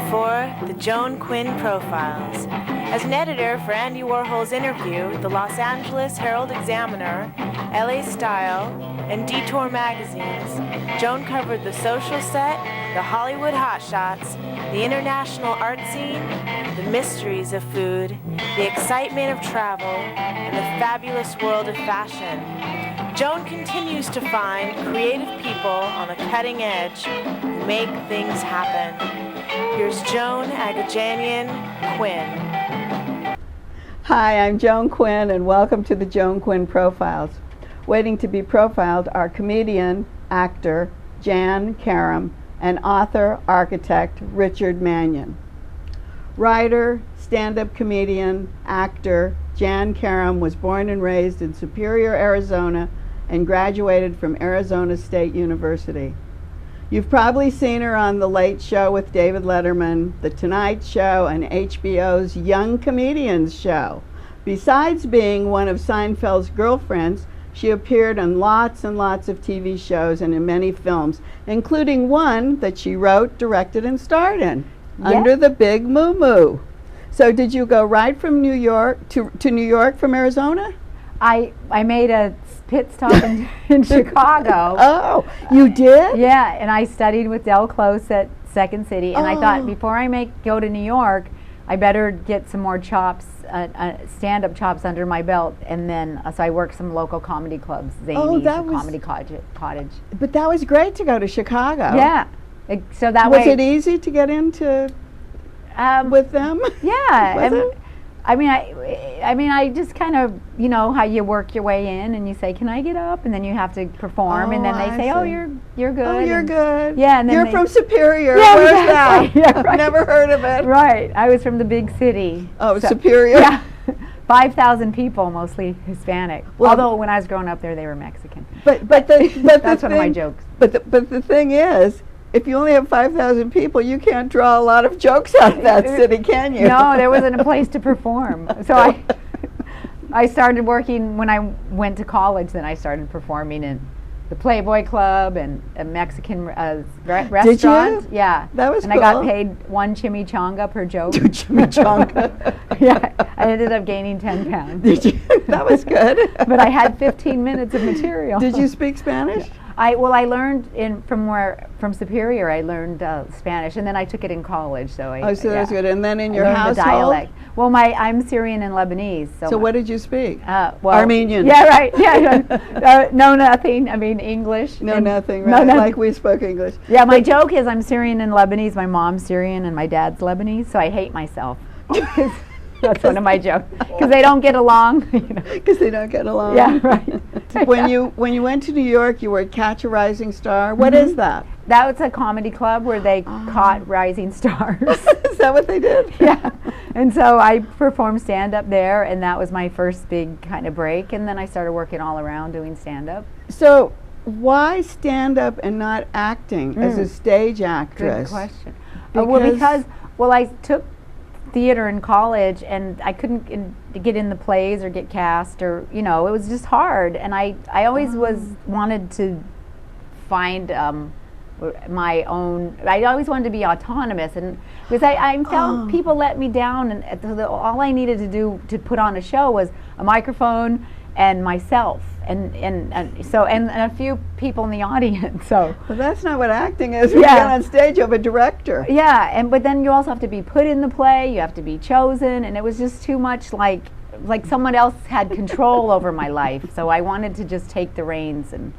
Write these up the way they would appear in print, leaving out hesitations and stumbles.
for the Joan Quinn Profiles. As an editor for Andy Warhol's Interview, the Los Angeles Herald-Examiner, LA Style, and Detour magazines, Joan covered the social set, the Hollywood hotshots, the international art scene, the mysteries of food, the excitement of travel, and the fabulous world of fashion. Joan continues to find creative people on the cutting edge who make things happen. Here's Joan Quinn. Hi, I'm Joan Quinn, and welcome to the Joan Quinn Profiles. Waiting to be profiled are comedian, actor Jann Karam, and author, architect Richard Manion. Writer, stand-up comedian, actor Jann Karam was born and raised in Superior, Arizona, and graduated from Arizona State University. You've probably seen her on The Late Show with David Letterman, The Tonight Show, and HBO's Young Comedians show. Besides being one of Seinfeld's girlfriends, she appeared on lots and lots of TV shows and in many films, including one that she wrote, directed, and starred in, Under the Big Moo Moo. So did you go right from New York to New York from Arizona? I made a pit stop in Chicago. Oh, you did? Yeah, and I studied with Del Close at Second City, and I thought before I go to New York, I better get some more chops, stand-up chops under my belt, and then so I worked some local comedy clubs, Zany's, Comedy Cottage. But that was great to go to Chicago. Yeah, so that was it easy to get into with them? Yeah. I mean, I just kind of, you know, how you work your way in, and you say, "Can I get up?" And then you have to perform, and then they say, "Oh, you're good." Oh, you're good. Yeah, and then you're from Superior. Yeah, where's exactly. that? Yeah, right. I've never heard of it. Right. I was from the big city. Oh, so, Superior. Yeah. 5,000 people, mostly Hispanic. Well, although when I was growing up there, they were Mexican. But that's one of my jokes. But the thing is, if you only have 5,000 people, you can't draw a lot of jokes out of that city, can you? No, there wasn't a place to perform. So I started working when I went to college. Then I started performing in the Playboy Club and a Mexican restaurant. Did you? Yeah. That was cool. And I got paid one chimichanga per joke. Chimichanga. Yeah. I ended up gaining 10 pounds. Did you? That was good. But I had 15 minutes of material. Did you speak Spanish? Yeah. I learned from Superior. I learned Spanish, and then I took it in college. So that was good. And then in your household, the dialect. Well, I'm Syrian and Lebanese. So what did you speak? Armenian. Yeah, right. Yeah, no, nothing. I mean English. No, nothing. Right. No, like we spoke English. Yeah, my joke is I'm Syrian and Lebanese. My mom's Syrian and my dad's Lebanese. So I hate myself. That's one of my jokes. Because they don't get along. Because they don't get along. Yeah, right. When you went to New York, you were at Catch a Rising Star. What is that? That was a comedy club where they caught rising stars. Is that what they did? Yeah. And so I performed stand-up there, and that was my first big kind of break. And then I started working all around doing stand-up. So why stand-up and not acting as a stage actress? Good question. Because I took theater in college, and I couldn't get in the plays or get cast, or it was just hard, and I always wanted to find my own. I always wanted to be autonomous, and because I felt people let me down, and all I needed to do to put on a show was a microphone and myself, and a few people in the audience. So well, that's not what acting is. When you get on stage, you have a director. Yeah, but then you also have to be put in the play. You have to be chosen, and it was just too much like someone else had control over my life. So I wanted to just take the reins and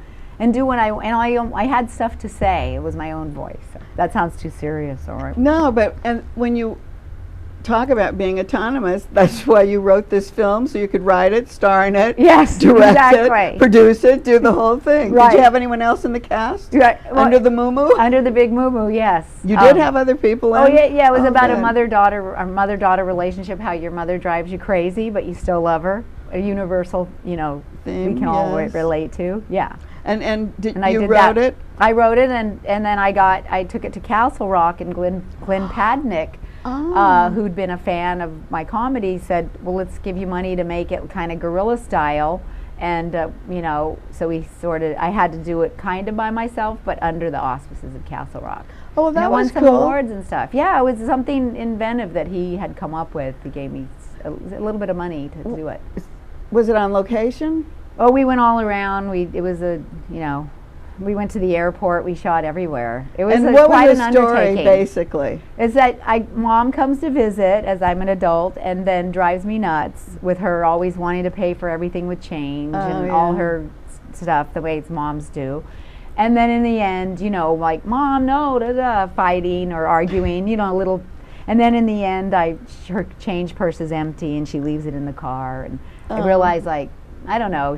do what I had stuff to say. It was my own voice. That sounds too serious, or no? But when you talk about being autonomous, that's why you wrote this film, so you could write it, star in it, direct it, produce it, do the whole thing. Right. Did you have anyone else in the cast? Under the Moo Moo? Under the Big Moo Moo, yes. You did have other people in? Oh, yeah, it was about a mother-daughter relationship, how your mother drives you crazy, but you still love her. A universal, theme we can all relate to. Yeah. And you wrote it? I wrote it, and then I took it to Castle Rock, and Glenn Padnick, who'd been a fan of my comedy, said, well, let's give you money to make it kind of guerrilla style, And you know, so I had to do it kind of by myself, but under the auspices of Castle Rock. Oh, well, that and was won some cool. awards and stuff. Yeah, it was something inventive that he had come up with. He gave me a little bit of money to do it. Was it on location? Oh, we went all around. It was we went to the airport. We shot everywhere. It was And what quite was an the story, undertaking. basically? Is that Mom comes to visit as I'm an adult, and then drives me nuts with her always wanting to pay for everything with change and all her stuff the way moms do. And then in the end, you know, like, Mom, no, fighting or arguing, you know, a little. And then in the end, her change purse is empty, and she leaves it in the car. And I realized, like, I don't know,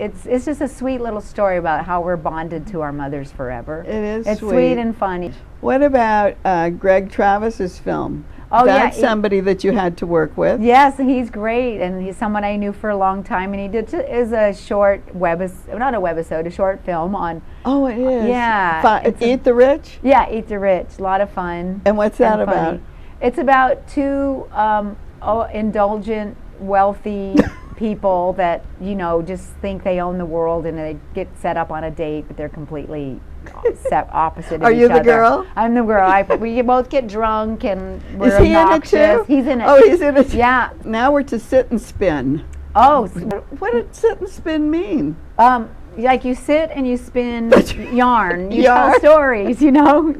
it's just a sweet little story about how we're bonded to our mothers forever. It is It's sweet. sweet and funny. What about Greg Travis's film? Oh, That's yeah, somebody that you had to work with. Yes, he's great, and he's someone I knew for a long time, and is a short a short film on. Oh, it is. Yeah. Eat the Rich? Yeah, Eat the Rich. A lot of fun. And what's that and about? funny. It's about two indulgent, wealthy people that, you know, just think they own the world, and they get set up on a date, but they're completely opposite of each other. Are you the girl? I'm the girl. We both get drunk, and we're Is he obnoxious. in it too? He's in it. Oh, he's in it. Yeah. Now we're to sit and spin. Oh, What did sit and spin mean? like you sit and you spin yarn. You Yarn. tell stories, you know.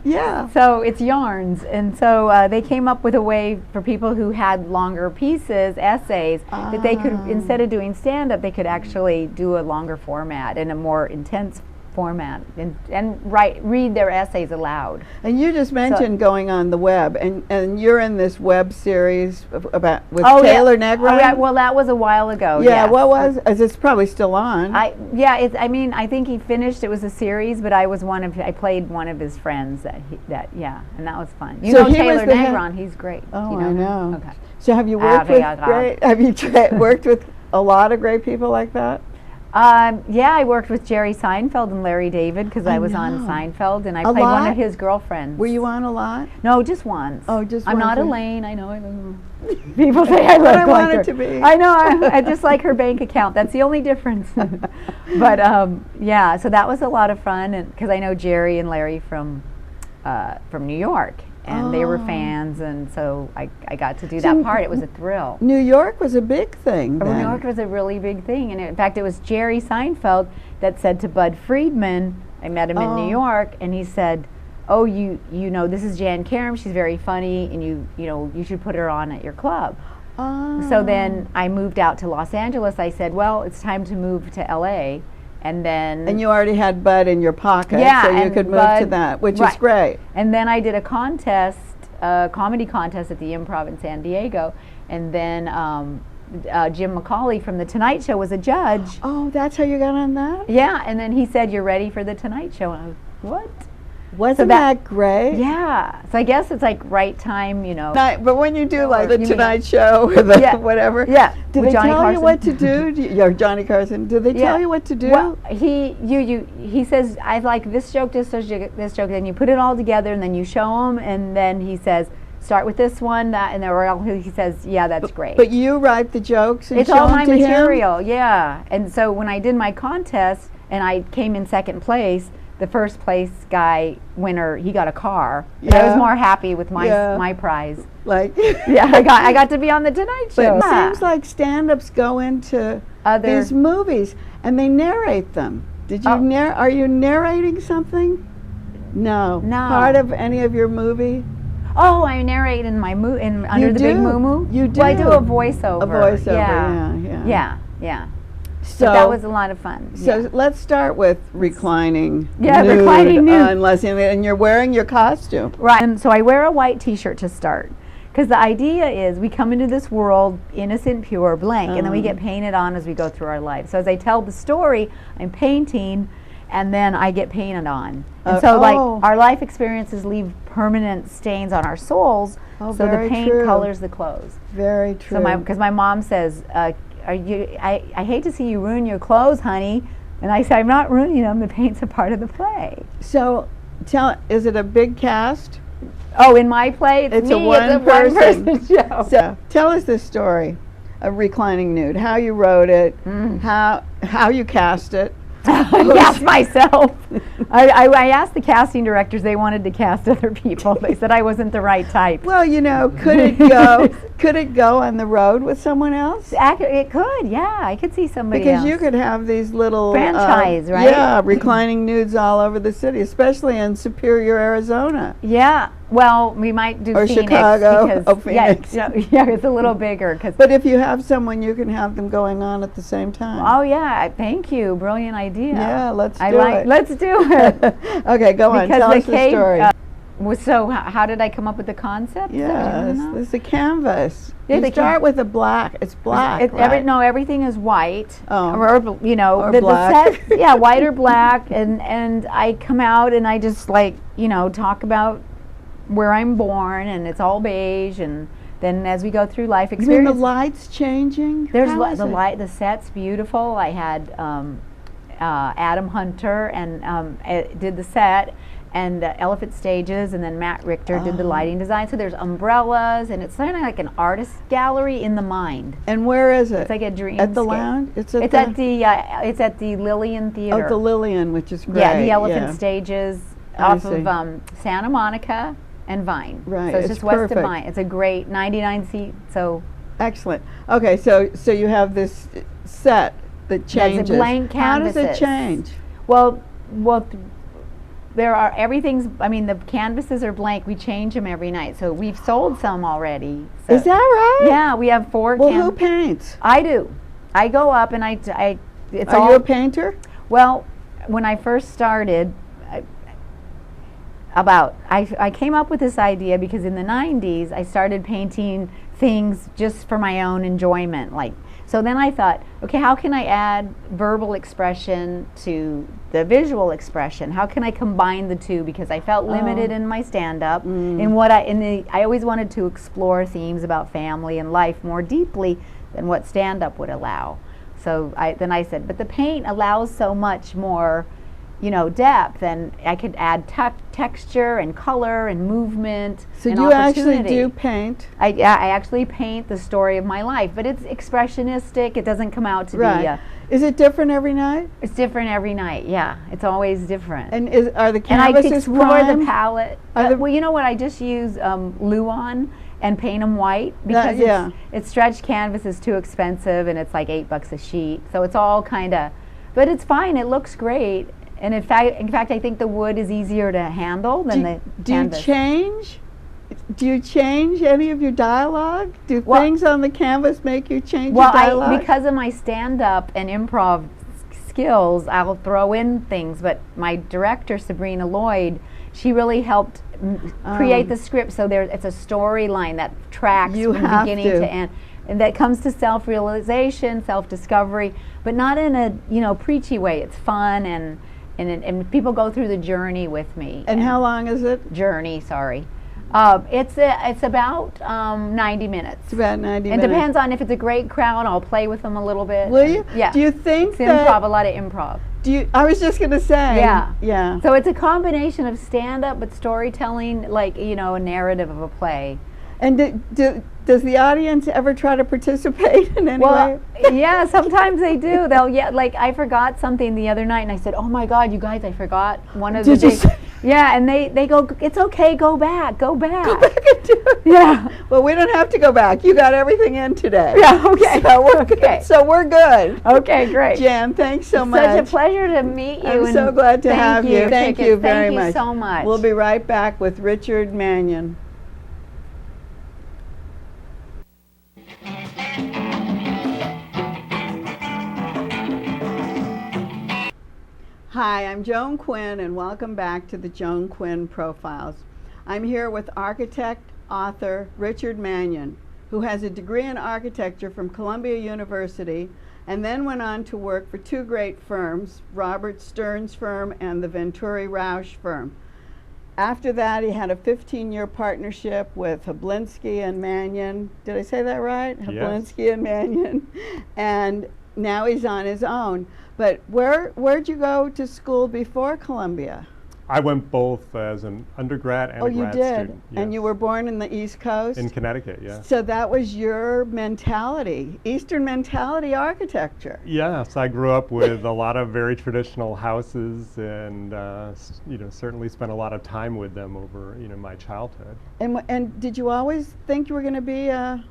Yeah. So it's yarns, and so they came up with a way for people who had longer pieces, essays, that they could, instead of doing stand-up, they could actually do a longer format and a more intense format, and read their essays aloud. And you just mentioned going on the web, and you're in this web series with Taylor Negron. Oh, yeah. Well, that was a while ago. Yeah, yes. what was? It's probably still on. I think he finished. It was a series, but I played one of his friends. And that was fun. You So know he Taylor was Negron? He's great. Oh, you I know. Okay. So have you worked with worked with a lot of great people like that? Yeah, I worked with Jerry Seinfeld and Larry David because I was on Seinfeld, and I played one of his girlfriends. Were you on a lot? No, just once. Oh, just I'm once. not Elaine. I know. People say I look But I like want her. it to be. I know. I just like her bank account. That's the only difference. But yeah, so that was a lot of fun, and because I know Jerry and Larry from New York, and they were fans, and so I got to do that part. It was a thrill. New York was a big thing then. New York was a really big thing, and in fact, it was Jerry Seinfeld that said to Bud Friedman, I met him in New York, and he said, "Oh, you know, this is Jann Karam. She's very funny, and you should put her on at your club." So then I moved out to Los Angeles. I said, "Well, it's time to move to LA." And then... And you already had Bud in your pocket, Yeah, so you and could move to Bud- that, which is right. great. And then I did a comedy contest at the Improv in San Diego, and then Jim McCauley from The Tonight Show was a judge. Oh, that's how you got on that? Yeah, and then he said, "You're ready for The Tonight Show." And I was, what? Wasn't that great? Yeah. So I guess it's like right time, you know. But when you do like Or the you Tonight Show or the Yeah. whatever, Yeah. do With they Johnny tell you Carson. what to do? Or Johnny Carson, do they tell you what to do? Well, he says, "I like this joke, this joke," then you put it all together, and then you show them, and then he says, "Start with this one, that," and then he says, "Yeah, that's great." But you write the jokes and It's show all them my to him? material, yeah. And so when I did my contest and I came in second place, the first place winner, he got a car. But I was more happy with my prize. Like, Yeah, I got to be on the Tonight Show. But it seems like stand-ups go into these movies and they narrate them. Did you are you narrating something? No. No. Part of any of your movie? Oh, I narrate in my Under the Big Moo. You do. Well, I do a voiceover. A voiceover, Yeah. So But that was a lot of fun. So let's start with reclining. Yeah, nude reclining nude. on Leslie, and you're wearing your costume. Right. And so I wear a white T-shirt to start. Because the idea is we come into this world innocent, pure, blank, and then we get painted on as we go through our life. So as I tell the story, I'm painting, and then I get painted on. And so like our life experiences leave permanent stains on our souls, so the paint colors the clothes. Very true. So because my mom says, I hate to see you ruin your clothes, honey. And I say, I'm not ruining them, the paint's a part of the play. So is it a big cast? Oh, in my play, it's me. It's a one-person show. So tell us this story. a reclining nude? How you wrote it, how you cast it. Cast myself. I asked the casting directors, they wanted to cast other people. They said I wasn't the right type. Well, you know, could it go on the road with someone else? It could, yeah. I could see somebody else. Because you could have these little franchise, right? Yeah, reclining nudes all over the city, especially in Superior, Arizona. Yeah. Well, we might do or Phoenix Chicago. Because, oh, Phoenix. Yeah, it's a little bigger. But if you have someone, you can have them going on at the same time. Oh yeah, thank you. Brilliant idea. Yeah, let's do it. Let's do it. Okay, go on. Tell us the story. So how did I come up with the concept? Yes, this is a canvas. Yeah, you start with a black. It's black, right? No, everything is white. Oh. Or you know, or the black. set, yeah, white or black, and I come out and I just talk about where I'm born, and it's all beige, and then as we go through life experience. You mean the lights changing? There's the set's beautiful. I had Adam Hunter and did the set, and Elephant Stages, and then Matt Richter did the lighting design. So there's umbrellas, and it's kind of like an artist gallery in the mind. And where is it? It's like a dream. At the lounge? It's at the Lillian Theater. Oh, the Lillian, which is great. Yeah, the Elephant Stages off of Santa Monica and Vine. Right, So it's just west perfect. of Vine. It's a great 99 seat. So excellent. Okay, so you have this set that changes. That's a blank canvas. How does it change? Well, there are the canvases are blank. We change them every night. So we've sold some already. So is that right? Yeah, we have 4. Well, who paints? I do. I go up and it's Are you a painter? Well, when I first started, I came up with this idea because in the 90s I started painting things just for my own enjoyment. So then I thought, okay, how can I add verbal expression to the visual expression? How can I combine the two? Because I felt limited in my stand-up. I always wanted to explore themes about family and life more deeply than what stand-up would allow. So then I said, but the paint allows so much more, depth, and I could add texture and color and movement. So you actually do paint? I actually paint the story of my life, but it's expressionistic. It doesn't come out to be. Is it different every night? It's different every night. Yeah, it's always different. And are the canvases and I explore prime? The palette. Well, you know what? I just use Luan and paint them white because it's stretched canvas is too expensive, and it's like $8 a sheet. So it's all kind of, but it's fine. It looks great. And in fact, I think the wood is easier to handle than the canvas. Do you change any of your dialogue? Do things on the canvas make you change your dialogue? Because of my stand-up and improv skills, I'll throw in things. But my director, Sabrina Lloyd, she really helped create the script. So it's a storyline that tracks from beginning to end. And that comes to self-realization, self-discovery, but not in a preachy way. It's fun and people go through the journey with me. And how long is it? Journey, sorry. It's about 90 minutes. It's about 90 minutes. It depends on if it's a great crowd. I'll play with them a little bit. Will you? Yeah. Do you think it's improv? A lot of improv. I was just going to say. Yeah. So it's a combination of stand-up but storytelling, a narrative of a play. And does the audience ever try to participate in any way? Yeah, sometimes they do. I forgot something the other night, and I said, "Oh my God, you guys, I forgot one of the things." Yeah, and they go, "It's okay, go back." Go back and do it. Yeah. Well, we don't have to go back. You got everything in today. Yeah. Okay. So we're good. So we're good. Okay, great. Jann, thanks so much. Such a pleasure to meet you. I'm so glad to have you. Thank you very much. Thank you so much. We'll be right back with Richard Manion. Hi, I'm Joan Quinn, and welcome back to the Joan Quinn Profiles. I'm here with architect, author Richard Manion, who has a degree in architecture from Columbia University and then went on to work for 2 great firms, Robert Stern's firm and the Venturi Rausch firm. After that, he had a 15-year partnership with Hablinski and Manion. Did I say that right? Yes. Hablinski and Manion. And now he's on his own. But where'd you go to school before Columbia? I went both as an undergrad and Oh, a you grad did? student. And you yes. were born in the East Coast? In Connecticut, yeah. So that was your mentality, Eastern mentality architecture. Yes, I grew up with a lot of very traditional houses, and certainly spent a lot of time with them over my childhood. And did you always think you were going to be a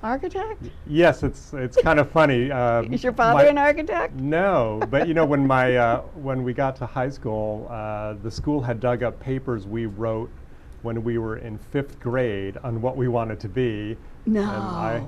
architect? Yes, it's kind of funny. Is your father an architect? No, but when we got to high school, the school had dug up papers we wrote when we were in 5th grade on what we wanted to be. No. And I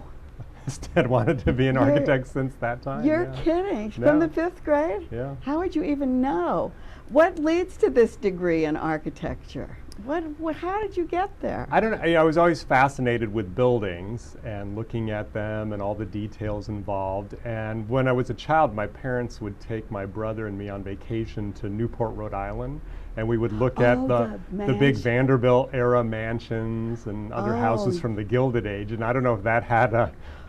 instead wanted to be an architect since that time. You're yeah. kidding. No. From the 5th grade? Yeah. How would you even know? What leads to this degree in architecture? How did you get there? I don't know. I was always fascinated with buildings and looking at them and all the details involved. And when I was a child, my parents would take my brother and me on vacation to Newport, Rhode Island, and we would look at the big Vanderbilt era mansions and other houses from the Gilded Age. And I don't know if that had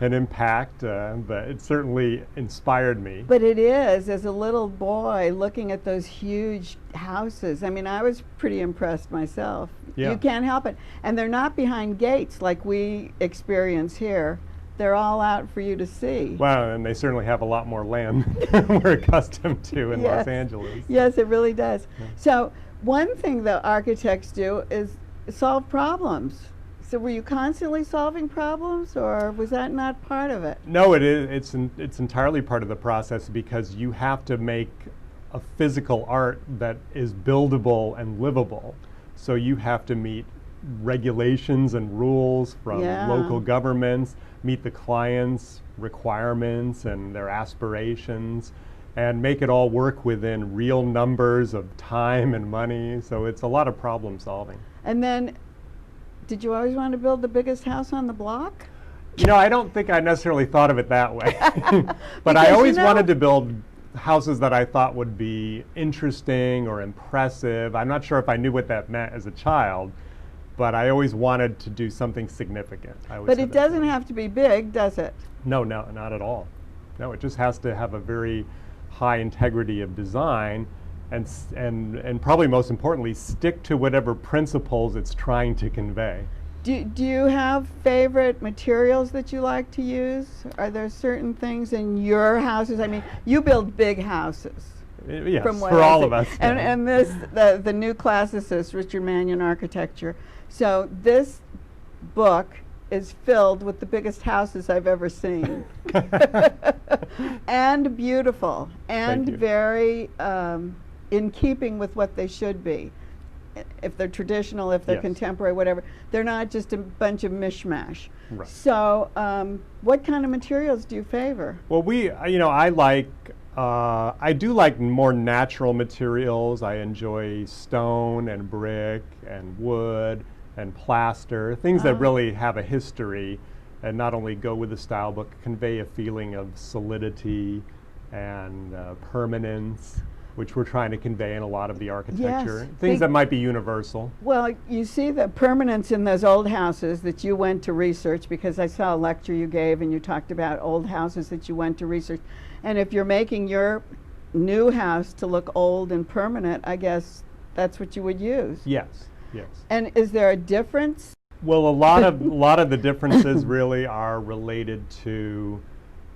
an impact, but it certainly inspired me. But it is, as a little boy, looking at those huge houses. I mean, I was pretty impressed myself. Yeah. You can't help it. And they're not behind gates like we experience here. They're all out for you to see. Well, and they certainly have a lot more land than we're accustomed to in Yes. Los Angeles. Yes, it really does. Yeah. So one thing that architects do is solve problems. So were you constantly solving problems, or was that not part of it? No, it is. It's entirely part of the process, because you have to make a physical art that is buildable and livable. So you have to meet regulations and rules from local governments, meet the clients' requirements and their aspirations, and make it all work within real numbers of time and money. So it's a lot of problem solving. And then, did you always want to build the biggest house on the block? I don't think I necessarily thought of it that way. But I always wanted to build houses that I thought would be interesting or impressive. I'm not sure if I knew what that meant as a child, but I always wanted to do something significant. But it doesn't have to be big, does it? No, not at all. No, it just has to have a very high integrity of design, and probably most importantly, stick to whatever principles it's trying to convey. Do you have favorite materials that you like to use? Are there certain things in your houses? I mean, you build big houses. Yes, from what for I all see. of us. And the new classicist, Richard Manion Architecture. So this book is filled with the biggest houses I've ever seen. And beautiful, and very in keeping with what they should be. If they're traditional, if they're contemporary, whatever. They're not just a bunch of mishmash. Right. So what kind of materials do you favor? Well, I do like more natural materials. I enjoy stone and brick and wood and plaster, things that really have a history and not only go with the style but convey a feeling of solidity and permanence, which we're trying to convey in a lot of the architecture. Yes, Things that might be universal. Well, you see the permanence in those old houses that you went to research, because I saw a lecture you gave and you talked about old houses that you went to research. And if you're making your new house to look old and permanent, I guess that's what you would use. Yes. And is there a difference? Well, a lot of the differences really are related to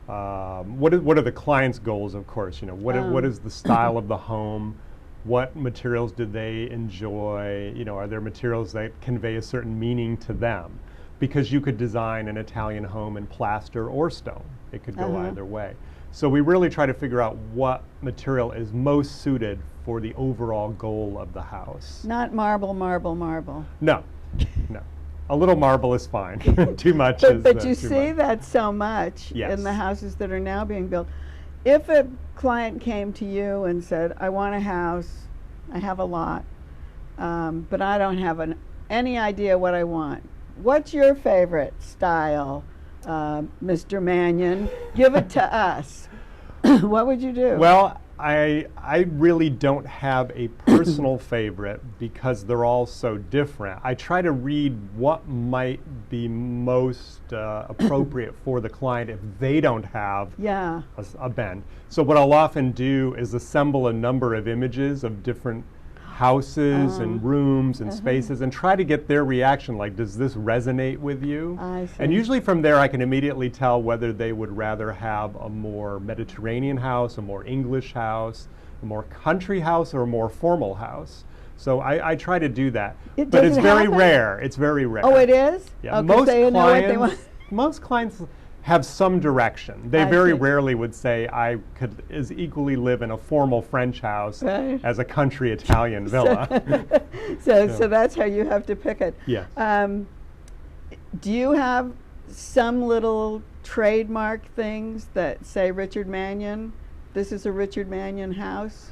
what are the client's goals, of course. What is the style of the home? What materials do they enjoy? Are there materials that convey a certain meaning to them? Because you could design an Italian home in plaster or stone. It could go either way. So we really try to figure out what material is most suited for the overall goal of the house. Not marble, marble, marble. No. A little marble is fine. Too much But, is but you too see much. that so much Yes. in the houses that are now being built. If a client came to you and said, I want a house, I have a lot, but I don't have any idea what I want. What's your favorite style, Mr. Manion? Give it to us. What would you do? Well, I really don't have a personal favorite because they're all so different. I try to read what might be most appropriate for the client if they don't have a bend. So what I'll often do is assemble a number of images of different houses and rooms and spaces and try to get their reaction, like, does this resonate with you? I see. And usually from there I can immediately tell whether they would rather have a more Mediterranean house, a more English house, a more country house, or a more formal house. So I try to do that. But Does it's it very happen? rare. It's very rare. Oh, it is? Yeah. Oh, 'cause they know what they want. Most clients have some direction. They I very see. rarely would say, I could as equally live in a formal French house Right. as a country Italian villa. So that's how you have to pick it. Yes. Do you have some little trademark things that say Richard Manion? This is a Richard Manion house?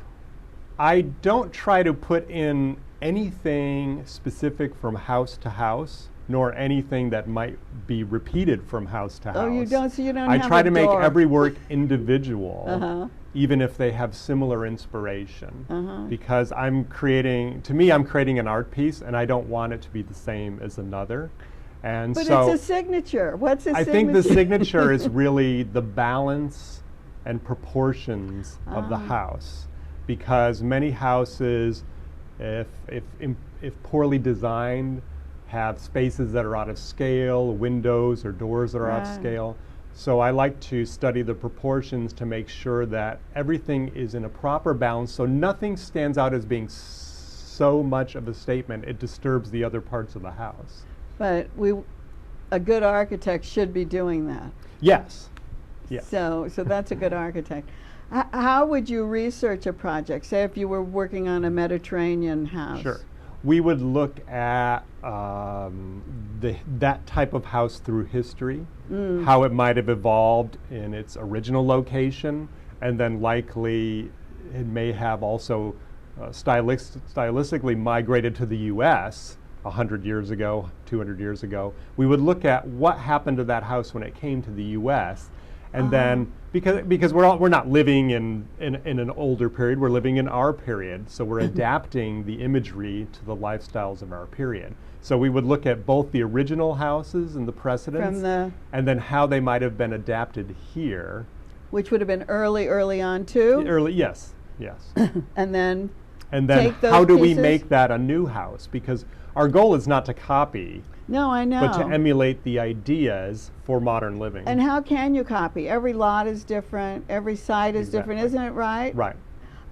I don't try to put in anything specific from house to house, nor anything that might be repeated from house to house. Oh, you don't? So you don't I have try a to make door. every work individual, Uh-huh. even if they have similar inspiration. Uh-huh. Because I'm creating an art piece, and I don't want it to be the same as another. And But so it's a signature. What's a I signature? think the signature is really the balance and proportions of the house, because many houses, if poorly designed, have spaces that are out of scale, windows or doors that are out of Right. scale. So I like to study the proportions to make sure that everything is in a proper balance, so nothing stands out as being so much of a statement it disturbs the other parts of the house. But a good architect should be doing that. Yes. Yes. So that's a good architect. How would you research a project? Say if you were working on a Mediterranean house. Sure. We would look at that type of house through history, how it might have evolved in its original location, and then likely it may have also stylistically migrated to the U.S. 100 years ago, 200 years ago. We would look at what happened to that house when it came to the U.S. And then, because we're not living in an older period, we're living in our period, so we're adapting the imagery to the lifestyles of our period. So we would look at both the original houses and the precedents, and then how they might have been adapted here. Which would have been early on too? Yes. And then take those how do we make that a new house? Because our goal is not to copy. No, I know. But to emulate the ideas for modern living. And how can you copy? Every lot is different. Every site is different, isn't it right? Right.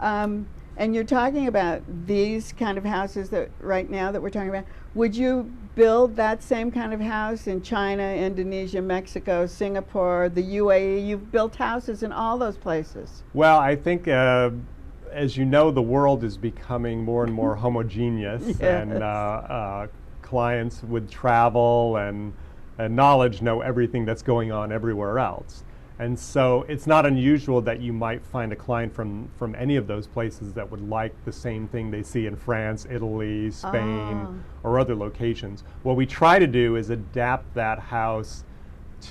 And you're talking about these kind of houses that right now that we're talking about. Would you build that same kind of house in China, Indonesia, Mexico, Singapore, the UAE? You've built houses in all those places. Well, I think as you know, the world is becoming more and more homogeneous, Yes. and clients with travel and knowledge know everything that's going on everywhere else. And so it's not unusual that you might find a client from any of those places that would like the same thing they see in France, Italy, Spain, or other locations. What we try to do is adapt that house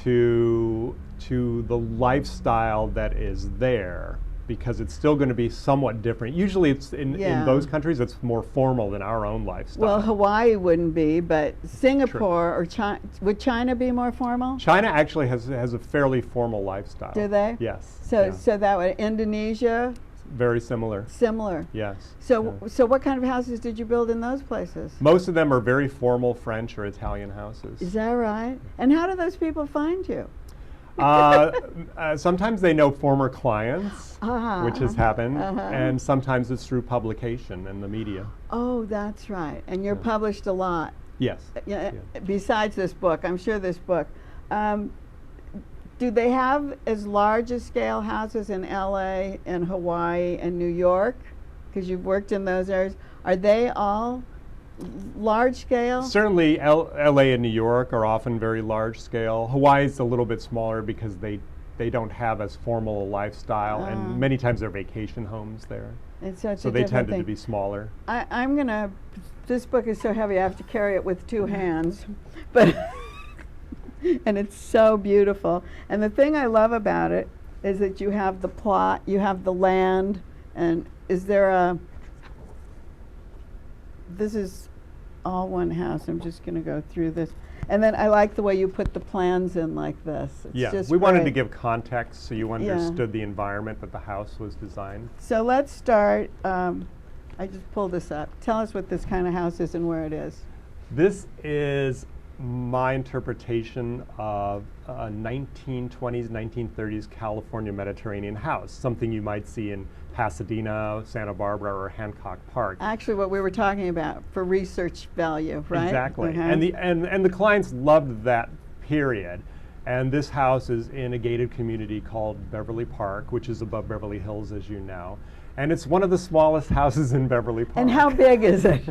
to the lifestyle that is there, because it's still going to be somewhat different. Usually it's in those countries it's more formal than our own lifestyle. Well, Hawaii wouldn't be, but Singapore or China, would China be more formal? China actually has a fairly formal lifestyle. Do they? Yes. So that would, Indonesia? Very similar. Similar. Yes. So what kind of houses did you build in those places? Most of them are very formal French or Italian houses. Is that right? And how do those people find you? Sometimes they know former clients, which has happened, Uh-huh. and sometimes it's through publication and the media. Oh, that's right. And you're published a lot. Yes. Yeah. Besides this book, I'm sure this book. Do they have as large a scale houses in LA and Hawaii and New York? Because you've worked in those areas. Are they all large scale? Certainly LA and New York are often very large scale. Hawaii's a little bit smaller because they don't have as formal a lifestyle, and many times they're vacation homes there. It's such so a they different tended to be smaller. I'm gonna, this book is so heavy I have to carry it with two hands, but and it's so beautiful. And the thing I love about it is that you have the plot, you have the land, and is there this is all one house. I'm just going to go through this. And then I like the way you put the plans in like this. It's just we wanted to great. give context so you understood the environment that the house was designed. So let's start. I just pulled this up. Tell us what this kind of house is and where it is. This is my interpretation of a 1920s, 1930s California Mediterranean house, something you might see in Pasadena, Santa Barbara, or Hancock Park. Actually, what we were talking about for research value, right? Exactly. And the clients loved that period. And this house is in a gated community called Beverly Park, which is above Beverly Hills, as you know. And it's one of the smallest houses in Beverly Park. And how big is it?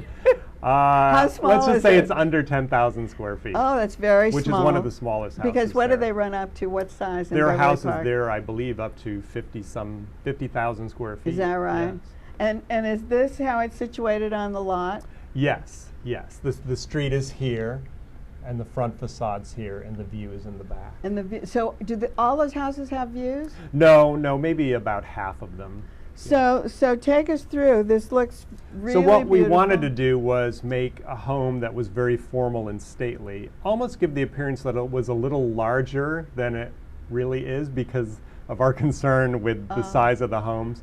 How small let's just is say it? it's under 10,000 square feet. Oh, that's very which small. Which is one of the smallest houses. Because what there. do they run up to? What size in There are Beverly houses Park? there, I believe, up to 50,000 square feet. Is that right? Yes. And is this how it's situated on the lot? Yes, yes. The street is here, and the front facade's here, and the view is in the back. And so do all those houses have views? No, maybe about half of them. So take us through. This looks really So what we beautiful. wanted to do was make a home that was very formal and stately, almost give the appearance that it was a little larger than it really is because of our concern with the size of the homes.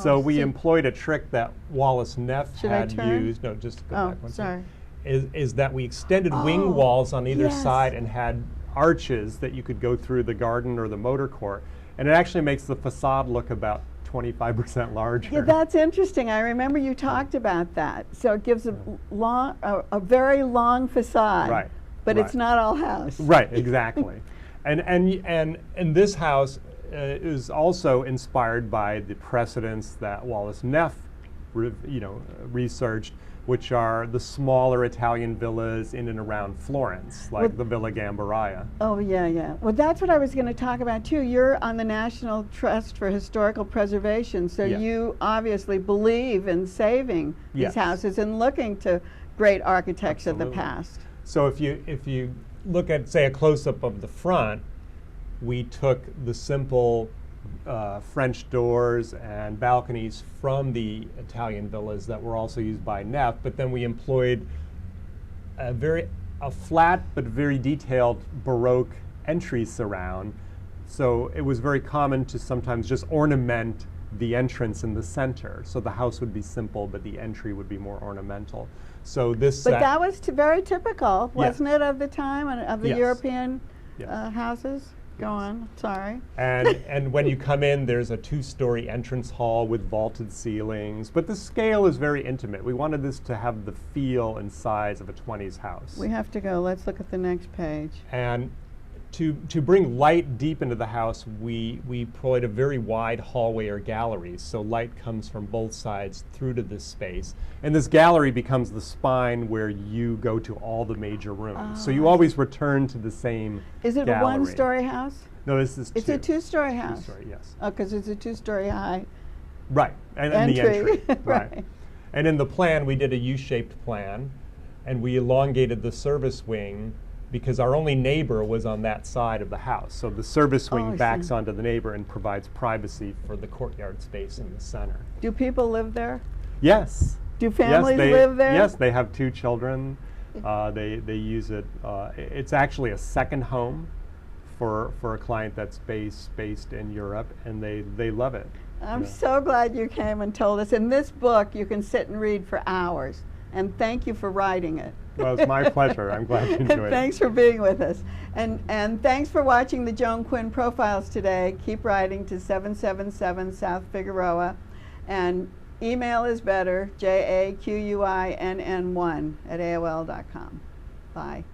So we employed a trick that Wallace Neff had used. No, just go back one second. Is that we extended wing walls on either side and had arches that you could go through the garden or the motor court. And it actually makes the facade look about 25% larger. Yeah, that's interesting. I remember you talked about that. So it gives a very long facade. Right. But it's not all house. Right, exactly. and this house is also inspired by the precedents that Wallace Neff researched, which are the smaller Italian villas in and around Florence, like the Villa Gambaria. Oh, yeah. Well, that's what I was going to talk about, too. You're on the National Trust for Historical Preservation, so you obviously believe in saving these houses and looking to great architects of the past. So if you look at, say, a close-up of the front, we took the simple French doors and balconies from the Italian villas that were also used by Neff, but then we employed a flat but very detailed Baroque entry surround. So it was very common to sometimes just ornament the entrance in the center. So the house would be simple, but the entry would be more ornamental. So this. But that was very typical, wasn't it, of the time and of the European houses? Go on, sorry. And when you come in, there's a 2-story entrance hall with vaulted ceilings, but the scale is very intimate. We wanted this to have the feel and size of a 20s house. We have to go. Let's look at the next page. And to bring light deep into the house, we provide a very wide hallway or gallery, so light comes from both sides through to this space. And this gallery becomes the spine where you go to all the major rooms. So you always return to the same Is it gallery. a 1-story house? No, this is 2. It's a 2-story house? 2-story, yes. Oh, because it's a 2-story high. Right, and the Entry. entry. Right. And in the plan, we did a U-shaped plan, and we elongated the service wing because our only neighbor was on that side of the house. So the service wing backs onto the neighbor and provides privacy for the courtyard space in the center. Do people live there? Yes. Do families live there? Yes, they have 2 children. They use it. It's actually a second home for a client that's based in Europe, and they love it. I'm so glad you came and told us. In this book, you can sit and read for hours. And thank you for writing it. Well, it's my pleasure. I'm glad you enjoyed it. Thanks for being with us. And thanks for watching the Joan Quinn Profiles today. Keep writing to 777 South Figueroa. And email is better, JAQUINN1 @AOL.com. Bye.